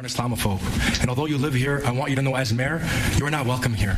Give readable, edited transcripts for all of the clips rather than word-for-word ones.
You're an Islamophobe. And although you live here, I want you to know as mayor, you are not welcome here.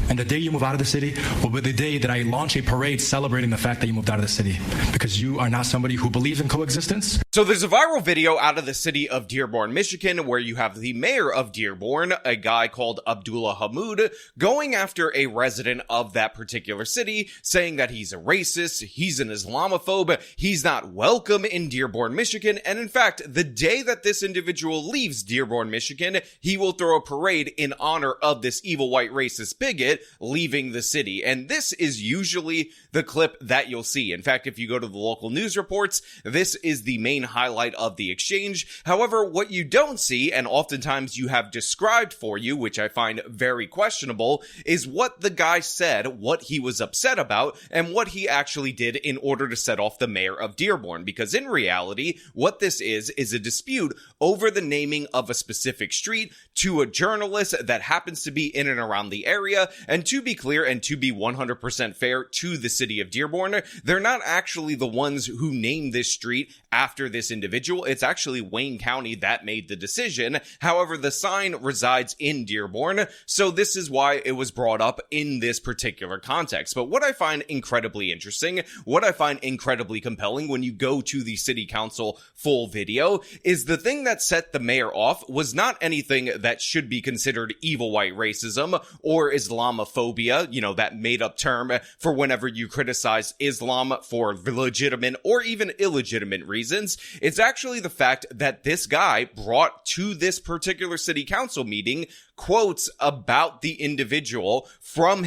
And the day you move out of the city will be the day that I launch a parade celebrating the fact that you moved out of the city, because you are not somebody who believes in coexistence. So there's a viral video out of the city of Dearborn, Michigan, where you have the mayor of Dearborn, a guy called Abdullah Hamoud, going after a resident of that particular city, saying that he's a racist, he's an Islamophobe, he's not welcome in Dearborn, Michigan, and in fact, the day that this individual leaves Dearborn, Michigan, he will throw a parade in honor of this evil white racist bigot leaving the city. And this is usually the clip that you'll see. In fact, if you go to the local news reports, this is the main highlight of the exchange. However, what you don't see, and oftentimes you have described for you, which I find very questionable, is what the guy said, what he was upset about, and what he actually did in order to set off the mayor of Dearborn. Because in reality, what this is a dispute over the naming of a specific street to a journalist that happens to be in and around the area. And to be clear and to be 100% fair to the city of Dearborn, they're not actually the ones who named this street after this individual. It's actually Wayne County that made the decision. However, the sign resides in Dearborn, so this is why it was brought up in this particular context. But what I find incredibly interesting, what I find incredibly compelling when you go to the city council full video, is the thing that set the mayor off was not anything that should be considered evil white racism or Islamophobia, you know, that made up term for whenever you criticize Islam for legitimate or even illegitimate reasons. It's actually the fact that this guy brought to this particular city council meeting quotes about the individual from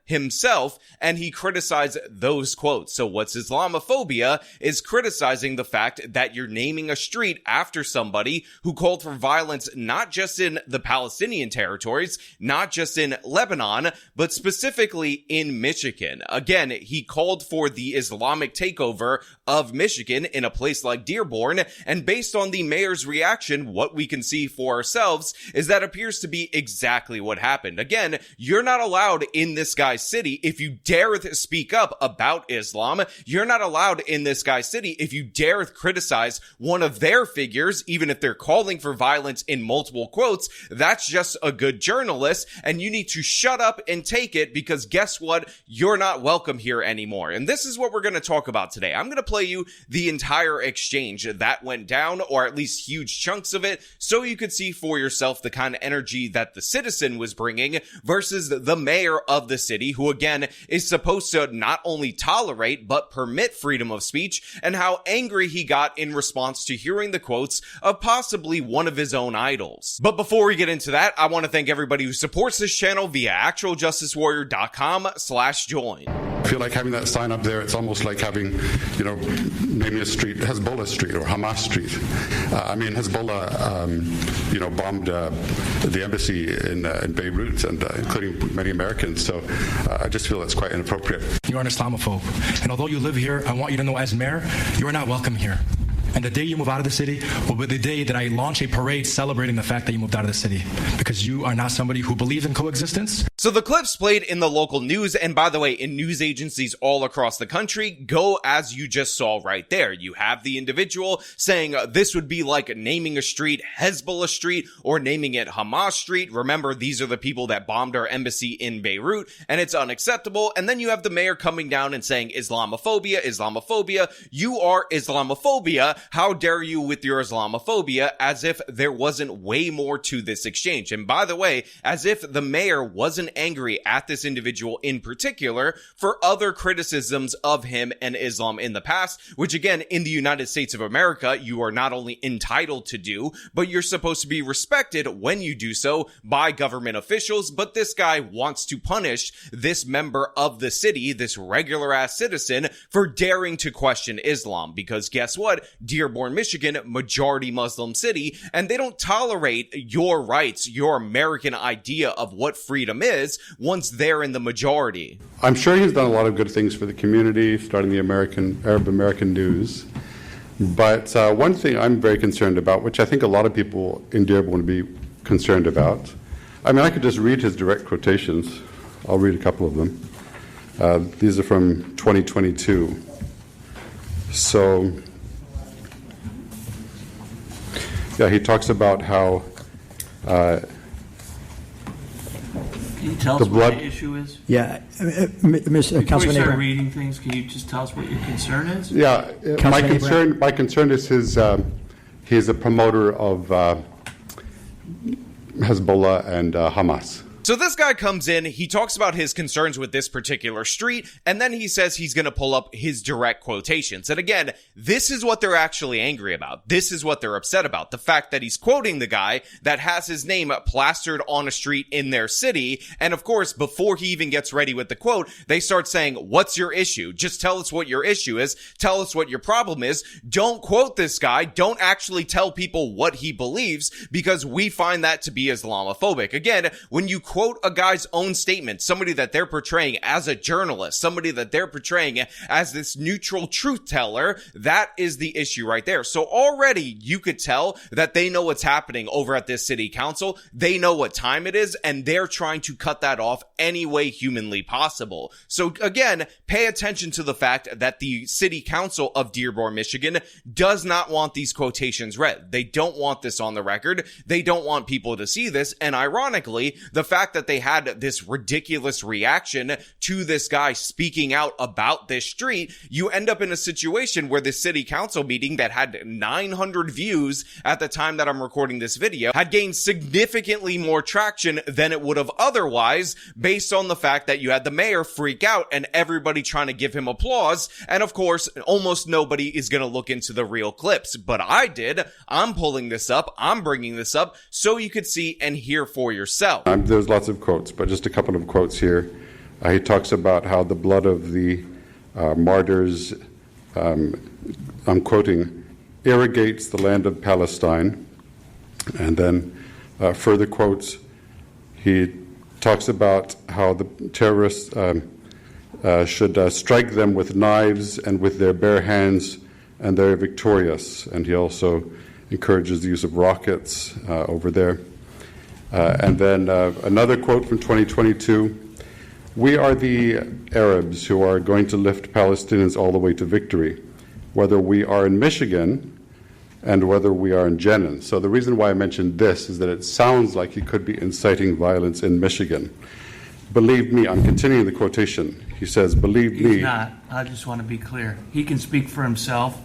himself, and he criticized those quotes. So what's Islamophobia is criticizing the fact that you're naming a street after somebody who called for violence not just in the Palestinian territories, not just in Lebanon, but specifically in Michigan. Again, he called for the Islamic takeover of Michigan in a place like Dearborn, and based on the mayor's reaction, what we can see for ourselves is that appears to be exactly what happened. Again, you're not allowed in this guy's city if you dare speak up about Islam. You're not allowed in this guy's city if you dare criticize one of their figures, even if they're calling for violence in multiple quotes. That's just a good journalist, and you need to shut up and take it, because guess what? You're not welcome here anymore. And this is what we're going to talk about today. I'm going to play you the entire exchange that went down, or at least huge chunks of it, so you could see for yourself the kind of energy that the citizen was bringing versus the mayor of the city, who again is supposed to not only tolerate but permit freedom of speech, and how angry he got in response to hearing the quotes of possibly one of his own idols. But before we get into that, I want to thank everybody who supports this channel via actualjusticewarrior.com/join. I feel like having that sign up there, it's almost like having, naming a street Hezbollah Street or Hamas Street. Hezbollah, bombed the embassy in Beirut, and including many Americans. So I just feel that's quite inappropriate. You're an Islamophobe. And although you live here, I want you to know as mayor, you are not welcome here. And the day you move out of the city will be the day that I launch a parade celebrating the fact that you moved out of the city, because you are not somebody who believes in coexistence. So the clips played in the local news, and by the way, in news agencies all across the country, go as you just saw right there. You have the individual saying this would be like naming a street Hezbollah Street or naming it Hamas Street. Remember, these are the people that bombed our embassy in Beirut, and it's unacceptable. And then you have the mayor coming down and saying Islamophobia, Islamophobia. You are Islamophobia. How dare you with your Islamophobia, as if there wasn't way more to this exchange. And by the way, as if the mayor wasn't angry at this individual in particular for other criticisms of him and Islam in the past, which again, in the United States of America, you are not only entitled to do, but you're supposed to be respected when you do so by government officials. But this guy wants to punish this member of the city, this regular ass citizen, for daring to question Islam. Because guess what? Dearborn, Michigan, majority Muslim city, and they don't tolerate your rights, your American idea of what freedom is, once they're in the majority. I'm sure he's done a lot of good things for the community, starting the Arab American News. But one thing I'm very concerned about, which I think a lot of people in Dearborn would be concerned about, I could just read his direct quotations. I'll read a couple of them. These are from 2022. So, yeah, he talks about how Can you tell The us blood- what the issue is? Yeah, Before you Councilman start Abraham. reading things, can you just tell us what your concern is? Yeah, Councilman my concern is he's a promoter of Hezbollah and Hamas. So this guy comes in, he talks about his concerns with this particular street, and then he says he's going to pull up his direct quotations. And again, this is what they're actually angry about. This is what they're upset about. The fact that he's quoting the guy that has his name plastered on a street in their city. And of course, before he even gets ready with the quote, they start saying, what's your issue? Just tell us what your issue is. Tell us what your problem is. Don't quote this guy. Don't actually tell people what he believes, because we find that to be Islamophobic. Again, when you quote a guy's own statement, somebody that they're portraying as a journalist, somebody that they're portraying as this neutral truth teller, that is the issue right there. So already you could tell that they know what's happening over at this city council. They know what time it is, and they're trying to cut that off any way humanly possible. So again, pay attention to the fact that the city council of Dearborn, Michigan does not want these quotations read. They don't want this on the record. They don't want people to see this. And ironically, the fact that they had this ridiculous reaction to this guy speaking out about this street, you end up in a situation where the city council meeting that had 900 views at the time that I'm recording this video had gained significantly more traction than it would have otherwise, based on the fact that you had the mayor freak out and everybody trying to give him applause. And of course, almost nobody is going to look into the real clips, but I did. I'm pulling this up. I'm bringing this up so you could see and hear for yourself. There's lots of quotes, but just a couple of quotes here. He talks about how the blood of the martyrs, I'm quoting, irrigates the land of Palestine. And then further quotes, he talks about how the terrorists should strike them with knives and with their bare hands, and they're victorious. And he also encourages the use of rockets over there. And then another quote from 2022, "We are the Arabs who are going to lift Palestinians all the way to victory, whether we are in Michigan and whether we are in Jenin." So the reason why I mentioned this is that it sounds like he could be inciting violence in Michigan. "Believe me," I'm continuing the quotation. He says, "Believe me." He's not. I just want to be clear. He can speak for himself.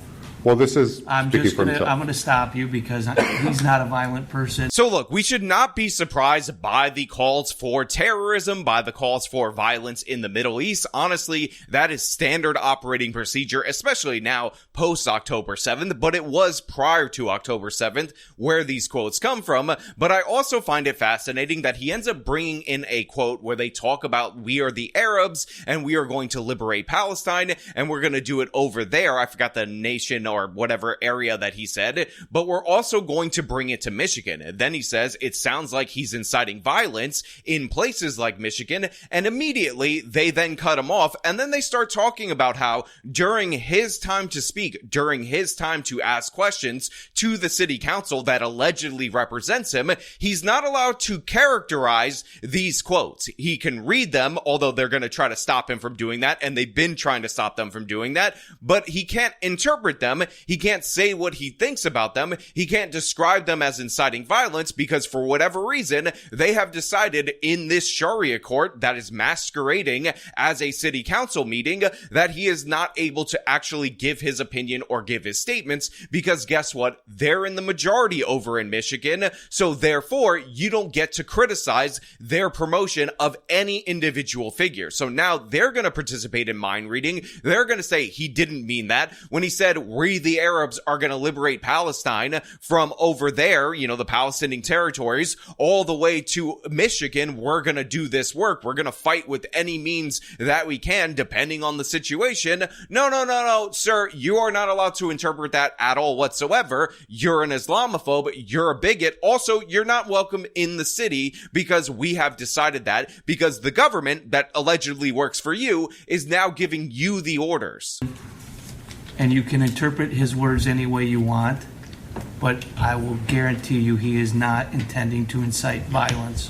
Well, this is I'm speaking for himself. going to stop you because he's not a violent person. So look, we should not be surprised by the calls for terrorism, by the calls for violence in the Middle East. Honestly, that is standard operating procedure, especially now post October 7th, but it was prior to October 7th where these quotes come from. But I also find it fascinating that he ends up bringing in a quote where they talk about we are the Arabs and we are going to liberate Palestine and we're going to do it over there. I forgot the nation or whatever area that he said, but we're also going to bring it to Michigan. And then he says it sounds like he's inciting violence in places like Michigan, and immediately they then cut him off, and then they start talking about how during his time to speak, during his time to ask questions to the city council that allegedly represents him, he's not allowed to characterize these quotes. He can read them, although they're going to try to stop him from doing that, and they've been trying to stop them from doing that, but he can't interpret them. He can't say what he thinks about them. He can't describe them as inciting violence because for whatever reason, they have decided in this Sharia court that is masquerading as a city council meeting that he is not able to actually give his opinion or give his statements because guess what? They're in the majority over in Michigan. So therefore, you don't get to criticize their promotion of any individual figure. So now they're going to participate in mind reading. They're going to say he didn't mean that when he said we the Arabs are going to liberate Palestine from over there, you know, the Palestinian territories, all the way to Michigan. We're going to do this work. We're going to fight with any means that we can, depending on the situation. No, sir, you are not allowed to interpret that at all whatsoever. You're an Islamophobe. You're a bigot. Also, you're not welcome in the city because we have decided that because the government that allegedly works for you is now giving you the orders. And you can interpret his words any way you want, but I will guarantee you he is not intending to incite violence.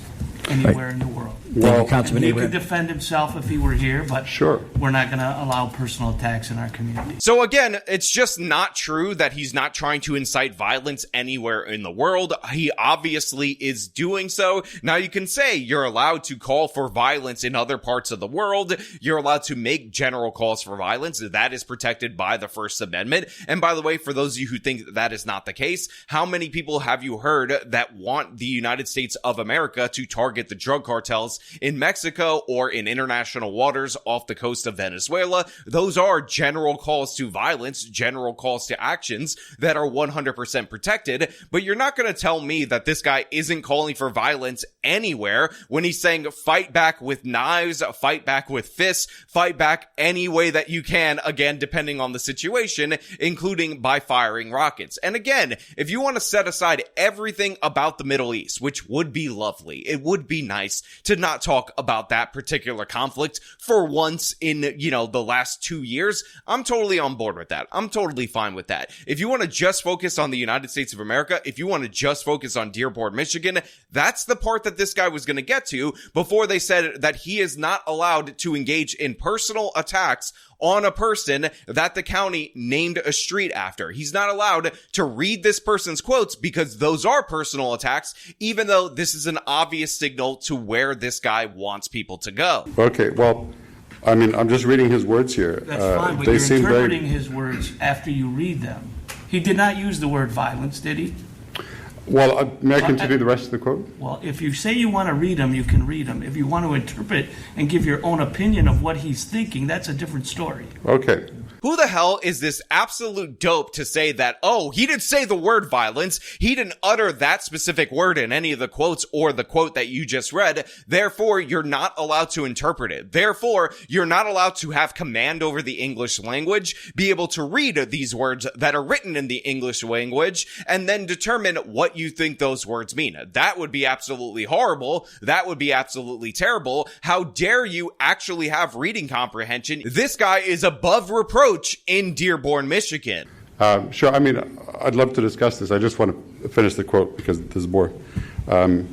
anywhere in the world. Well, Councilman He Abraham. could defend himself if he were here, but Sure. we're not going to allow personal attacks in our community. So again, it's just not true that he's not trying to incite violence anywhere in the world. He obviously is doing so. Now you can say you're allowed to call for violence in other parts of the world. You're allowed to make general calls for violence. That is protected by the First Amendment. And by the way, for those of you who think that that is not the case, how many people have you heard that want the United States of America to target the drug cartels in Mexico or in international waters off the coast of Venezuela? Those are general calls to violence, general calls to actions that are 100% protected. But you're not going to tell me that this guy isn't calling for violence anywhere when he's saying fight back with knives, fight back with fists, fight back any way that you can, again, depending on the situation, including by firing rockets. And again, if you want to set aside everything about the Middle East, which would be lovely, it would be nice to not talk about that particular conflict for once in, the last 2 years, I'm totally on board with that. I'm totally fine with that. If you want to just focus on the United States of America, if you want to just focus on Dearborn, Michigan, that's the part that this guy was going to get to before they said that he is not allowed to engage in personal attacks on a person that the county named a street after. He's not allowed to read this person's quotes because those are personal attacks, even though this is an obvious signal to where this guy wants people to go. Okay, well, I mean, I'm just reading his words here. That's fine, but they you're seem interpreting his words after you read them. He did not use the word violence, did he? Well, may I continue the rest of the quote? Well, if you say you want to read them, you can read them. If you want to interpret and give your own opinion of what he's thinking, that's a different story. Okay. Who the hell is this absolute dope to say that, oh, he didn't say the word violence, he didn't utter that specific word in any of the quotes or the quote that you just read, therefore you're not allowed to interpret it. Therefore, you're not allowed to have command over the English language, be able to read these words that are written in the English language, and then determine what you think those words mean. That would be absolutely horrible. That would be absolutely terrible. How dare you actually have reading comprehension? This guy is above reproach in Dearborn, Michigan. Sure. I mean, I'd love to discuss this. I just want to finish the quote because there's more. Okay,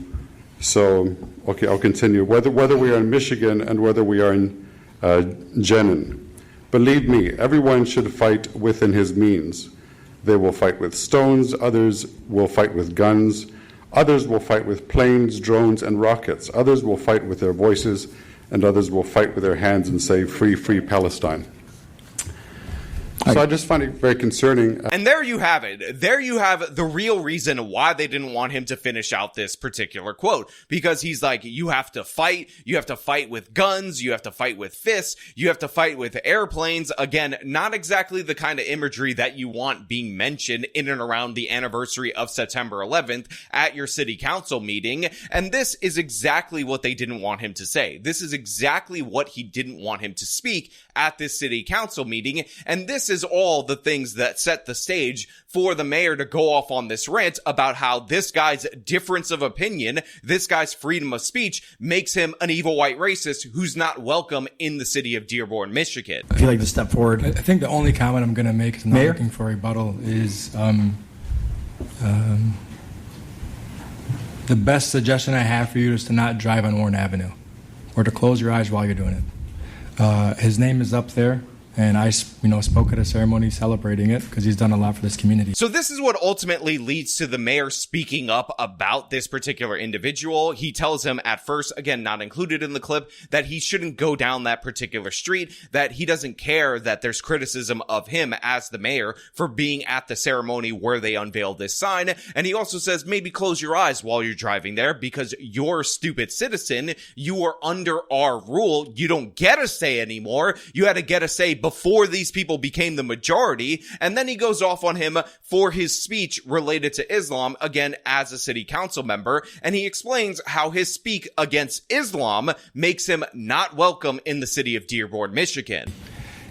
I'll continue. Whether we are in Michigan and whether we are in Jenin, believe me, everyone should fight within his means. They will fight with stones. Others will fight with guns. Others will fight with planes, drones, and rockets. Others will fight with their voices, and others will fight with their hands and say, "Free, free Palestine." So I just find it very concerning. And there you have it. There you have the real reason why they didn't want him to finish out this particular quote. Because he's like, you have to fight with guns, you have to fight with fists, you have to fight with airplanes. Again, not exactly the kind of imagery that you want being mentioned in and around the anniversary of September 11th at your city council meeting. And this is exactly what they didn't want him to say. This is exactly what he didn't want him to speak at this city council meeting. And this is all the things that set the stage for the mayor to go off on this rant about how this guy's difference of opinion, this guy's freedom of speech makes him an evil white racist who's not welcome in the city of Dearborn, Michigan. If you'd like to step forward. I think the only comment I'm going to make, 'cause I'm not Mayor? looking for a rebuttal, is the best suggestion I have for you is to not drive on Warren Avenue or to close your eyes while you're doing it. His name is up there. And I, spoke at a ceremony celebrating it because he's done a lot for this community. So this is what ultimately leads to the mayor speaking up about this particular individual. He tells him at first, again, not included in the clip, that he shouldn't go down that particular street, that he doesn't care that there's criticism of him as the mayor for being at the ceremony where they unveiled this sign. And he also says, maybe close your eyes while you're driving there because you're a stupid citizen. You are under our rule. You don't get a say anymore. You had to get a say before these people became the majority. And then he goes off on him for his speech related to Islam, again, as a city council member. And he explains how his speak against Islam makes him not welcome in the city of Dearborn, Michigan.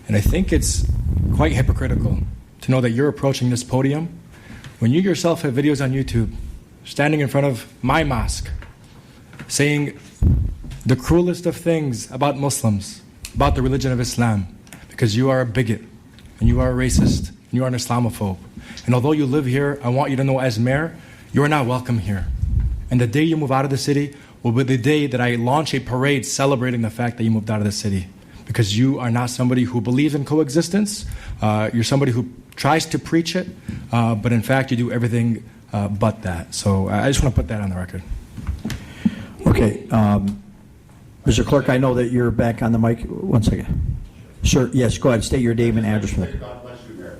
And I think it's quite hypocritical to know that you're approaching this podium when you yourself have videos on YouTube standing in front of my mosque saying the cruelest of things about Muslims, about the religion of Islam, because you are a bigot, and you are a racist, and you are an Islamophobe. And although you live here, I want you to know as mayor, you are not welcome here. And the day you move out of the city will be the day that I launch a parade celebrating the fact that you moved out of the city. Because you are not somebody who believes in coexistence. You're somebody who tries to preach it, but in fact you do everything but that. So I just want to put that on the record. Okay. Mr. Clerk, I know that you're back on the mic. One second. Sir, yes, go ahead. State your name and address. God bless you, Mayor.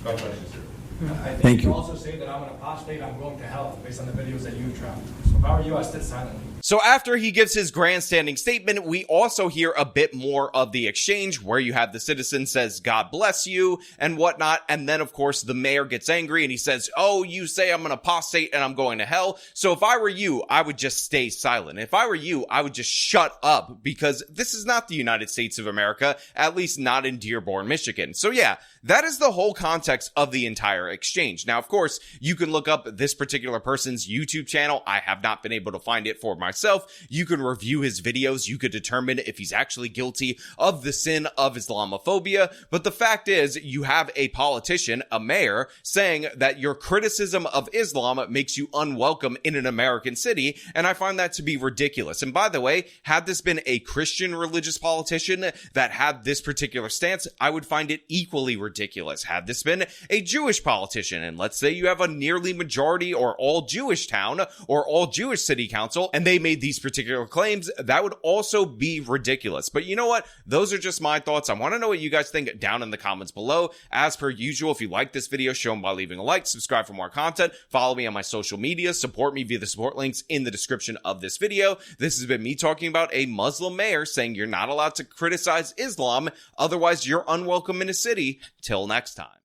God bless you, sir. I think Thank you. also say that I'm an apostate, I'm going to hell based on the videos that you dropped. So if I were you, I'd sit silently. So after he gives his grandstanding statement, we also hear a bit more of the exchange where you have the citizen says, God bless you and whatnot. And then, of course, the mayor gets angry and he says, oh, you say I'm an apostate and I'm going to hell. So if I were you, I would just stay silent. If I were you, I would just shut up because this is not the United States of America, at least not in Dearborn, Michigan. So yeah, that is the whole context of the entire exchange. Now, of course, you can look up this particular person's YouTube channel. I have not been able to find it for myself. You can review his videos. You could determine if he's actually guilty of the sin of Islamophobia. But the fact is, you have a politician, a mayor, saying that your criticism of Islam makes you unwelcome in an American city. And I find that to be ridiculous. And by the way, had this been a Christian religious politician that had this particular stance, I would find it equally ridiculous. Had this been a Jewish politician, and let's say you have a nearly majority or all Jewish town or all Jewish city council, and they made these particular claims, that would also be ridiculous. But you know what? Those are just my thoughts. I want to know what you guys think down in the comments below. As per usual, if you like this video, show them by leaving a like, subscribe for more content, follow me on my social media, support me via the support links in the description of this video. This has been me talking about a Muslim mayor saying you're not allowed to criticize Islam, otherwise you're unwelcome in a city. Till next time.